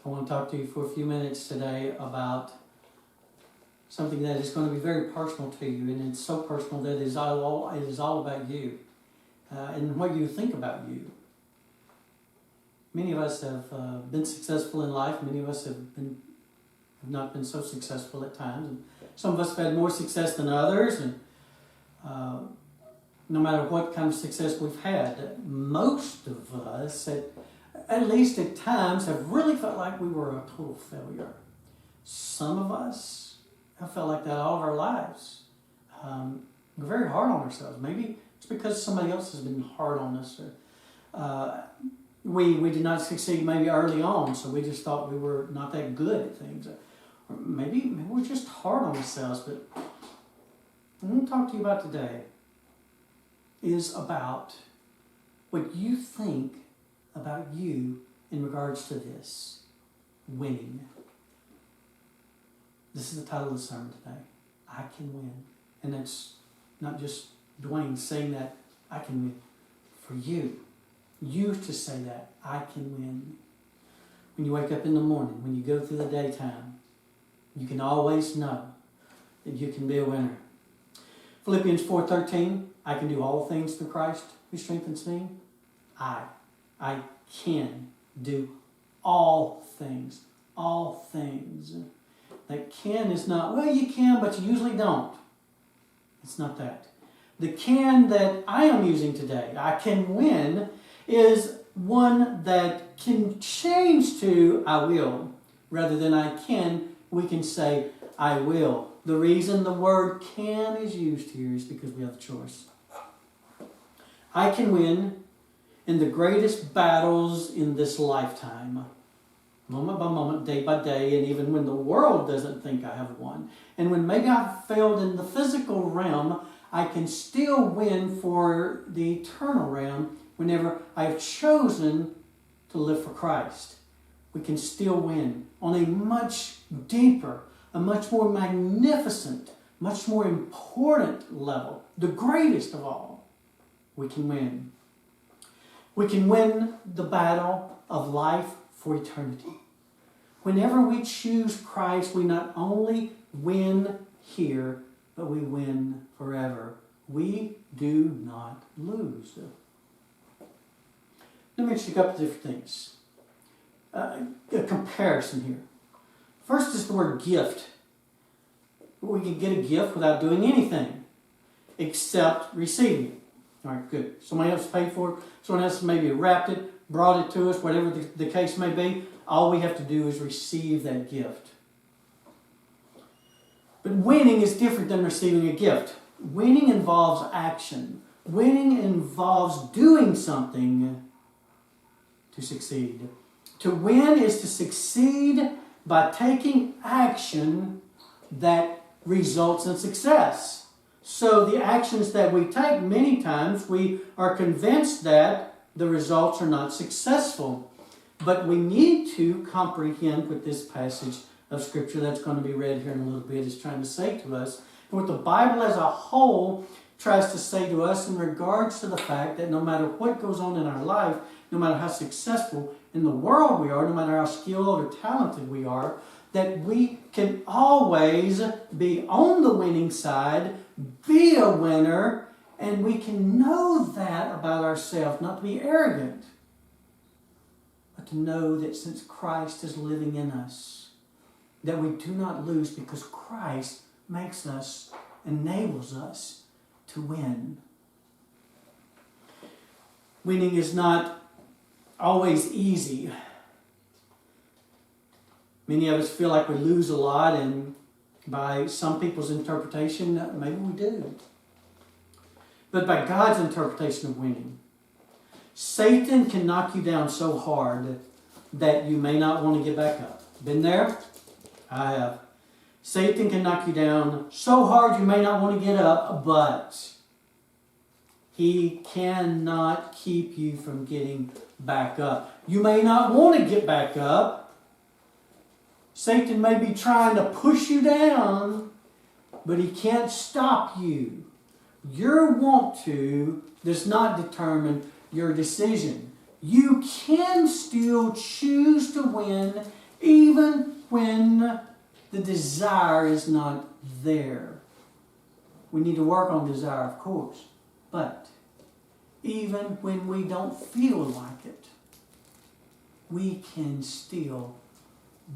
I want to talk to you for a few minutes today about something that is going to be very personal to you, and it's so personal that it is all about you and what you think about you. Many of us have been successful in life. Many of us have not been so successful at times. And some of us have had more success than others, and no matter what kind of success we've had, most of us, at least at times, have really felt like we were a total failure. Some of us have felt like that all of our lives. We're very hard on ourselves. Maybe it's because somebody else has been hard on us. Or, we did not succeed maybe early on, so we just thought we were not that good at things. Or maybe we're just hard on ourselves. But what I'm going to talk to you about today is about what you think about you in regards to this, winning. This is the title of the sermon today. I can win. And it's not just Dwayne saying that, I can win. For you. You to say that, I can win. When you wake up in the morning, when you go through the daytime, you can always know that you can be a winner. Philippians 4:13, I can do all things through Christ who strengthens me. I can do all things. All things. That can is not, well, you can, but you usually don't. It's not that. The can that I am using today, I can win, is one that can change to I will. Rather than I can, we can say I will. The reason the word can is used here is because we have a choice. I can win in the greatest battles in this lifetime. Moment by moment, day by day, and even when the world doesn't think I have won. And when maybe I've failed in the physical realm, I can still win for the eternal realm whenever I've chosen to live for Christ. We can still win on a much deeper, a much more magnificent, much more important level, the greatest of all. We can win. We can win the battle of life for eternity. Whenever we choose Christ, we not only win here, but we win forever. We do not lose. Let me mention a couple of different things. A comparison here. First is the word gift. We can get a gift without doing anything except receiving it. All right, good. Somebody else paid for it. Someone else maybe wrapped it, brought it to us, whatever the case may be. All we have to do is receive that gift. But winning is different than receiving a gift. Winning involves action. Winning involves doing something to succeed. To win is to succeed by taking action that results in success. So the actions that we take, many times we are convinced that the results are not successful. But we need to comprehend what this passage of Scripture that's going to be read here in a little bit is trying to say to us. And what the Bible as a whole tries to say to us in regards to the fact that no matter what goes on in our life, no matter how successful in the world we are, no matter how skilled or talented we are, that we can always be on the winning side, be a winner, and we can know that about ourselves, not to be arrogant, but to know that since Christ is living in us, that we do not lose because Christ makes us, enables us to win. Winning is not always easy. Many of us feel like we lose a lot, and by some people's interpretation, maybe we do. But by God's interpretation of winning, Satan can knock you down so hard that you may not want to get back up. Been there? I have. Satan can knock you down so hard you may not want to get up, but he cannot keep you from getting back up. You may not want to get back up. Satan may be trying to push you down, but he can't stop you. Your want to does not determine your decision. You can still choose to win Even when the desire is not there. We need to work on desire, of course. But even when we don't feel like it, we can still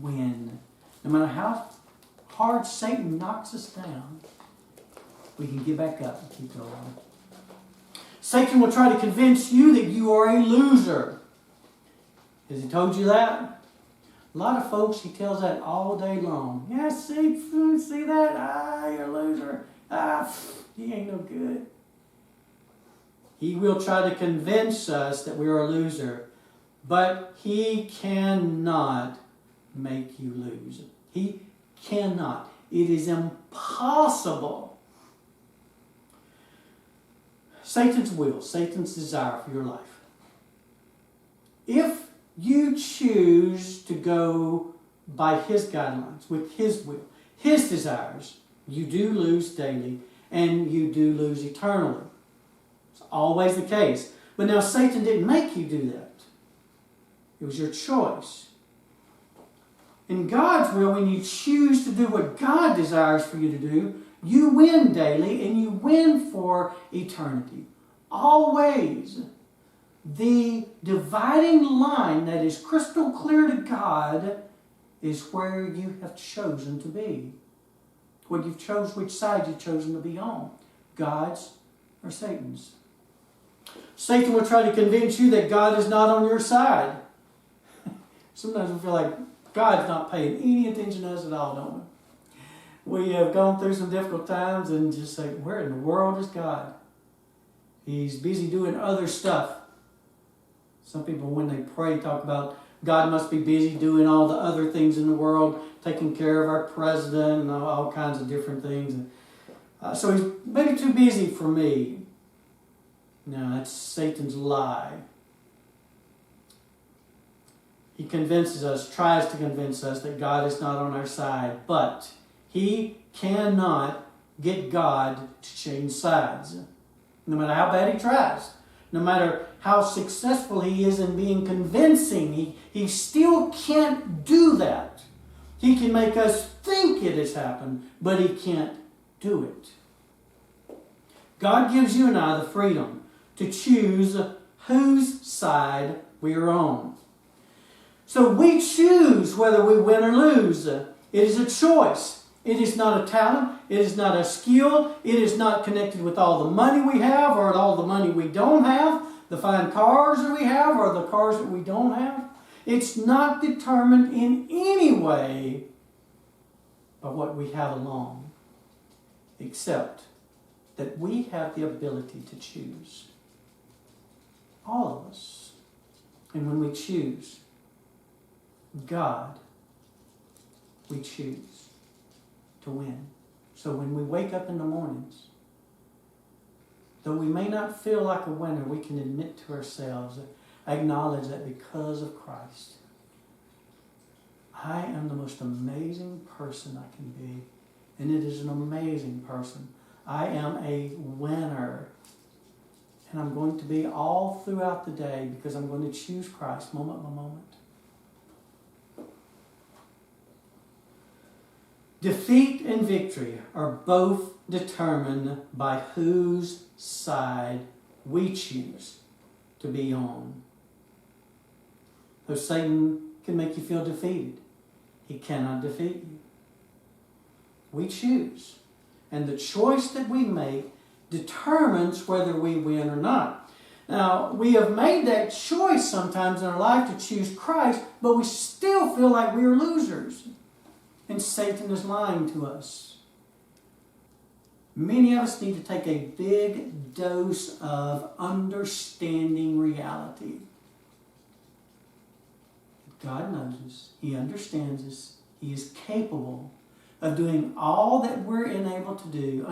win. No matter how hard Satan knocks us down, we can get back up and keep going. Satan will try to convince you that you are a loser. Has he told you that? A lot of folks, he tells that all day long. Yeah, see that? Ah, you're a loser. Ah, he ain't no good. He will try to convince us that we are a loser, but he cannot make you lose. He cannot. It is impossible. Satan's will, Satan's desire for your life. If you choose to go by his guidelines, with his will, his desires, you do lose daily and you do lose eternally. It's always the case. But now Satan didn't make you do that. It was your choice. In God's will, when you choose to do what God desires for you to do, you win daily and you win for eternity. Always. The dividing line that is crystal clear to God is where you have chosen to be. When you've chosen which side you've chosen to be on. God's or Satan's. Satan will try to convince you that God is not on your side. Sometimes we feel like God's not paying any attention to us at all, don't we? We have gone through some difficult times and just say, where in the world is God? He's busy doing other stuff. Some people, when they pray, talk about God must be busy doing all the other things in the world, taking care of our president and all kinds of different things. So he's maybe too busy for me. No, that's Satan's lie. He convinces us, tries to convince us that God is not on our side, but he cannot get God to change sides. No matter how bad he tries, no matter how successful he is in being convincing, he still can't do that. He can make us think it has happened, but he can't do it. God gives you and I the freedom to choose whose side we are on. So we choose whether we win or lose. It is a choice. It is not a talent. It is not a skill. It is not connected with all the money we have or all the money we don't have, the fine cars that we have or the cars that we don't have. It's not determined in any way by what we have along, except that we have the ability to choose. All of us. And when we choose God, we choose to win. So when we wake up in the mornings, though we may not feel like a winner, we can admit to ourselves, acknowledge that because of Christ, I am the most amazing person I can be. And it is an amazing person. I am a winner. And I'm going to be all throughout the day because I'm going to choose Christ moment by moment. Defeat and victory are both determined by whose side we choose to be on. So Satan can make you feel defeated. He cannot defeat you. We choose. And the choice that we make determines whether we win or not. Now, we have made that choice sometimes in our life to choose Christ, but we still feel like we are losers. And Satan is lying to us. Many of us need to take a big dose of understanding reality. God knows us. He understands us. He is capable of doing all that we're unable to do.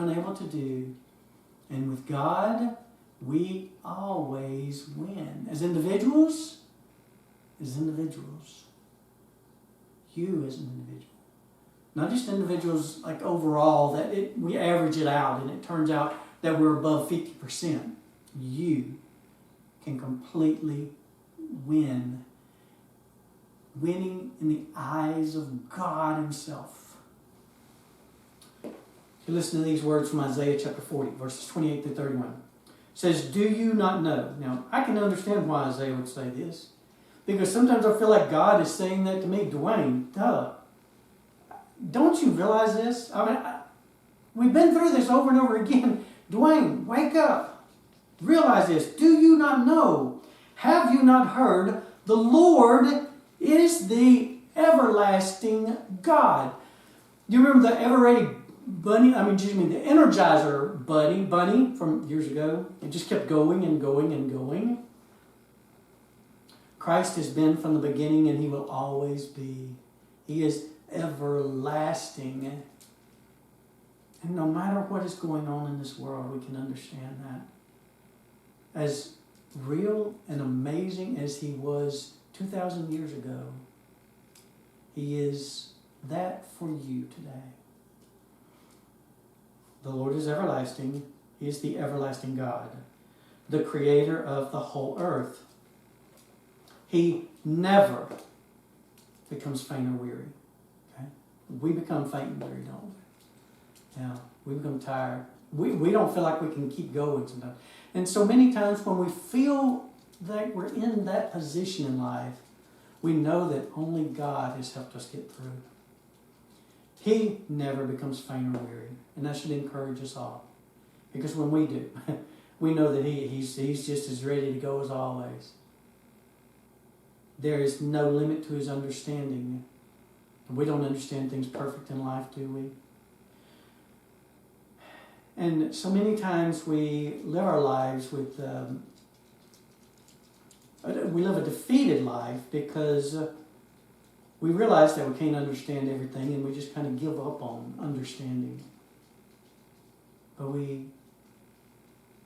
And with God, we always win. As individuals, you as an individual. Not just individuals like overall, that we average it out and it turns out that we're above 50%. You can completely win winning in the eyes of God Himself. You listen to these words from Isaiah chapter 40, verses 28 through 31. It says, do you not know? Now, I can understand why Isaiah would say this. Because sometimes I feel like God is saying that to me. Dwayne, duh. Don't you realize this? I mean, we've been through this over and over again. Dwayne, wake up. Realize this. Do you not know? Have you not heard? The Lord is the everlasting God. Do you remember the ever-ready bunny? The Energizer bunny from years ago? It just kept going and going and going. Christ has been from the beginning and He will always be. He is everlasting. And no matter what is going on in this world, we can understand that. As real and amazing as He was 2,000 years ago, He is that for you today. The Lord is everlasting. He is the everlasting God, the creator of the whole earth. He never becomes faint or weary. Okay? We become faint and weary, don't we? Yeah, we become tired. We don't feel like we can keep going sometimes. And so many times when we feel that we're in that position in life, we know that only God has helped us get through. He never becomes faint or weary. And that should encourage us all. Because when we do, we know that He's just as ready to go as always. There is no limit to His understanding. We don't understand things perfect in life, do we? And so many times we live our lives with... we live a defeated life because we realize that we can't understand everything and we just kind of give up on understanding. But we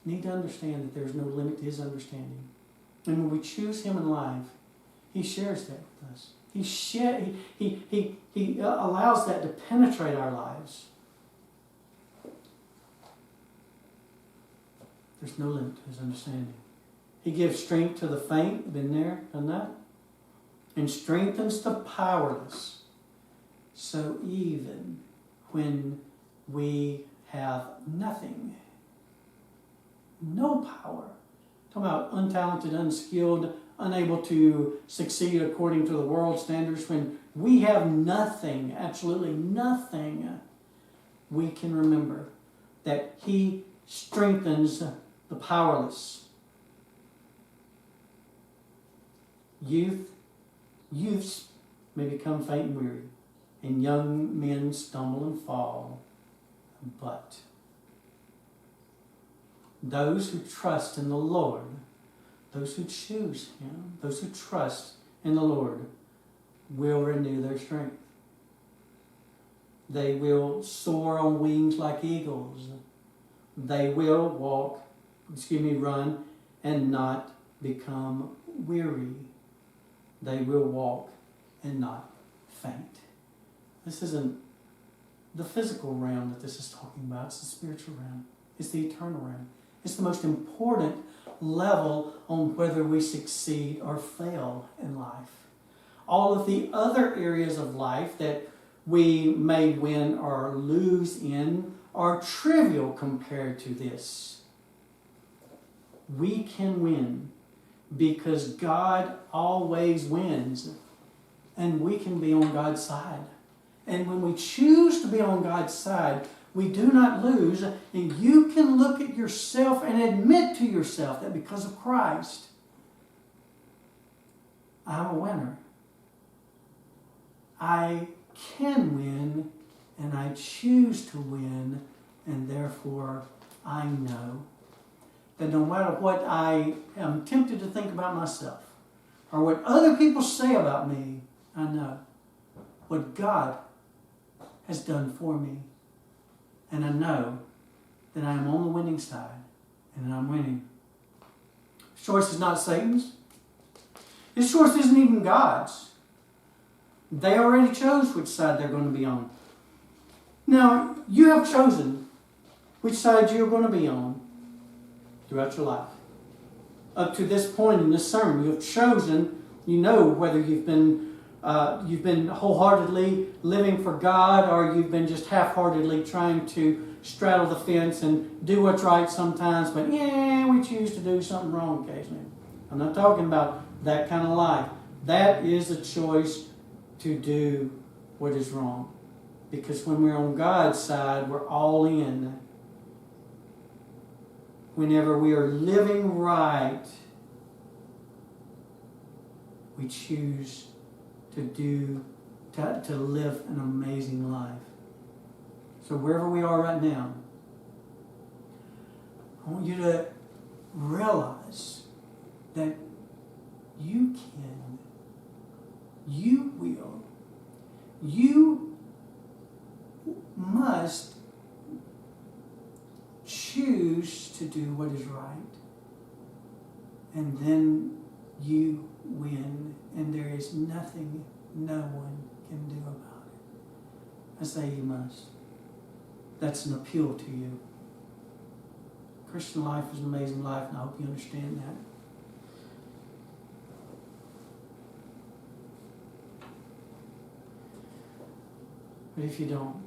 need to understand that there's no limit to His understanding. And when we choose Him in life, He shares that with us. He allows that to penetrate our lives. There's no limit to His understanding. He gives strength to the faint, been there, done that, and strengthens the powerless. So even when we have nothing, no power, talking about untalented, unskilled, unable to succeed according to the world standards, when we have nothing, absolutely nothing, we can remember that He strengthens the powerless. Youths may become faint and weary, and young men stumble and fall, but those who trust in the Lord, those who choose Him, those who trust in the Lord, will renew their strength. They will soar on wings like eagles. They will run and not become weary. They will walk and not faint. This isn't the physical realm that this is talking about. It's the spiritual realm. It's the eternal realm. It's the most important level on whether we succeed or fail in life. All of the other areas of life that we may win or lose in are trivial compared to this. We can win because God always wins, and we can be on God's side. And when we choose to be on God's side, we do not lose, and you can look at yourself and admit to yourself that because of Christ, I'm a winner. I can win, and I choose to win, and therefore I know that no matter what I am tempted to think about myself, or what other people say about me, I know what God has done for me. And I know that I am on the winning side, and I'm winning. This choice is not Satan's. This choice isn't even God's. They already chose which side they're going to be on. Now, you have chosen which side you're going to be on throughout your life. Up to this point in this sermon, you have chosen, you know whether you've been you've been wholeheartedly living for God, or you've been just half-heartedly trying to straddle the fence and do what's right sometimes, but we choose to do something wrong occasionally. I'm not talking about that kind of life. That is a choice to do what is wrong. Because when we're on God's side, we're all in. Whenever we are living right, we choose to live an amazing life. So wherever we are right now, I want you to realize that you can, you will, you must choose to do what is right. And then you win, and there is nothing no one can do about it. I say you must. That's an appeal to you. Christian life is an amazing life, and I hope you understand that. But if you don't,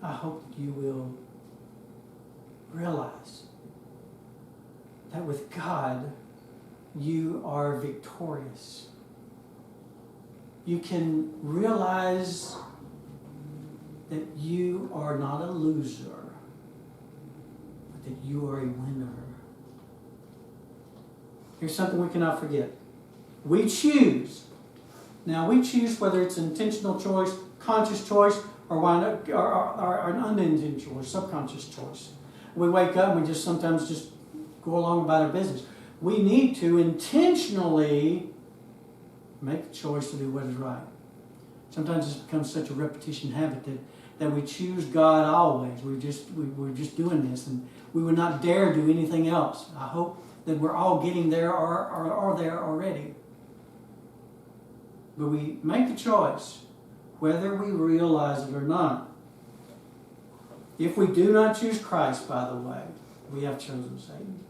I hope that you will realize that with God, you are victorious. You can realize that you are not a loser, but that you are a winner. Here's something we cannot forget. We choose. Now, we choose whether it's an intentional choice, conscious choice, or an unintentional or subconscious choice. We wake up and we just sometimes just go along about our business. We need to intentionally make the choice to do what is right. Sometimes it's become such a repetition habit that we choose God always. We're just doing this, and we would not dare do anything else. I hope that we're all getting there or are there already. But we make the choice, whether we realize it or not. If we do not choose Christ, by the way, we have chosen Satan.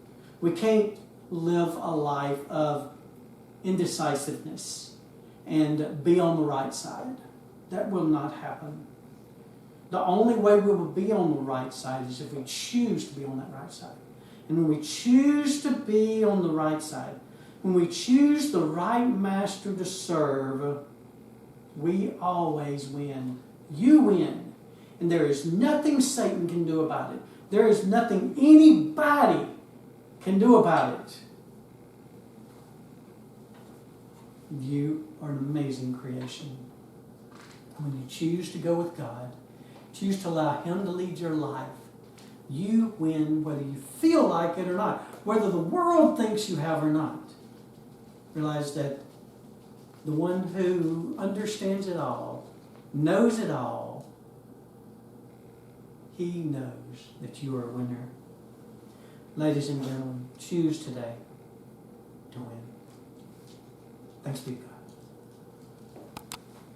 We can't live a life of indecisiveness and be on the right side. That will not happen. The only way we will be on the right side is if we choose to be on that right side. And when we choose to be on the right side, when we choose the right master to serve, we always win. You win. And there is nothing Satan can do about it. There is nothing anybody can do about it. You are an amazing creation. When you choose to go with God, choose to allow Him to lead your life, you win whether you feel like it or not, whether the world thinks you have or not. Realize that the one who understands it all, knows it all, He knows that you are a winner. Ladies and gentlemen, choose today to win. Thanks be to God.